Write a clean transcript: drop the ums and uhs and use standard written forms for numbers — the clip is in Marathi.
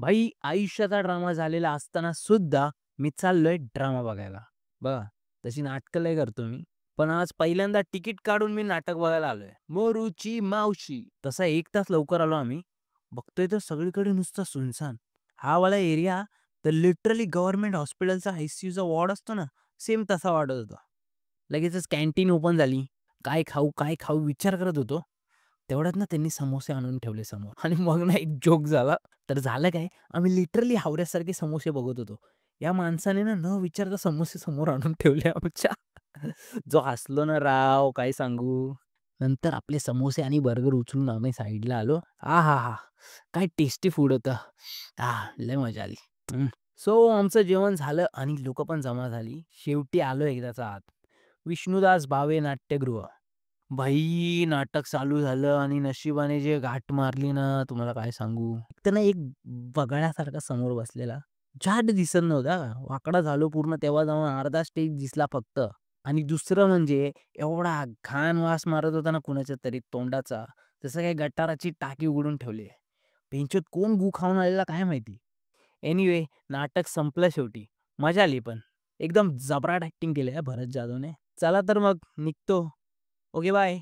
भाई आयुष्याचा ड्रामा झालेला असताना सुद्धा मी चाललोय ड्रामा बघायला. बघा, तशी नाटकं लय करतो मी. पण आज पहिल्यांदा तिकीट काढून मी नाटक बघायला आलोय. मोरूची मावशी. तसा 1 तास लवकर आलो आम्ही. बघतोय तर सगळीकडे नुसतं सुनसान. हा वाला एरिया तर लिटरली गव्हर्नमेंट हॉस्पिटलचा आय-सी-यूचा वॉर्ड असतो ना, सेम तसा वाटत होता. लगेचच कॅन्टीन ओपन झाली. काय खाऊ, काय खाऊ विचार करत होतो. तेवढ्यात ना त्यांनी समोसे आणून ठेवले समोर आणि मग ना एक जोक झाला. तर झालं काय, आम्ही लिटरली हावऱ्यासारखे समोसे बघत होतो. या माणसाने ना न विचारता समोसे समोर आणून ठेवले आमच्या. जो हसलो ना राव, काय सांगू. नंतर आपले समोसे आणि बर्गर उचलून आम्ही साइडला आलो. आहाहा! काय टेस्टी फूड होतं. लय मजा आली. सो आमचं जेवण झालं आणि लोकं पण जमा झाली. शेवटी आलो एकदाचा आत. विष्णुदास भावे नाट्यगृह. भाई नाटक चालू झालं आणि नशिबाने जे घाट मारली ना, तुम्हाला काय सांगू. तर ना एक बगाड्यासारखा समोर बसलेला. जाड दिसत नव्हता. वाकडा झालो पूर्ण तेव्हा जाऊन अर्धा स्टेज दिसला फक्त. आणि दुसरं म्हणजे एवढा घाण वास मारत होता ना कुणाच्या तरी तोंडाचा. जसं काही गटाराची टाकी उघडून ठेवली आहे. बेंचवर कोण गू खाऊन आलेला काय माहिती. एनिवे नाटक संपलं शेवटी. मजा आली पण. एकदम जबराट ॲक्टिंग केली आहे भरत जाधवने. चला तर मग निघतो. Okay bye.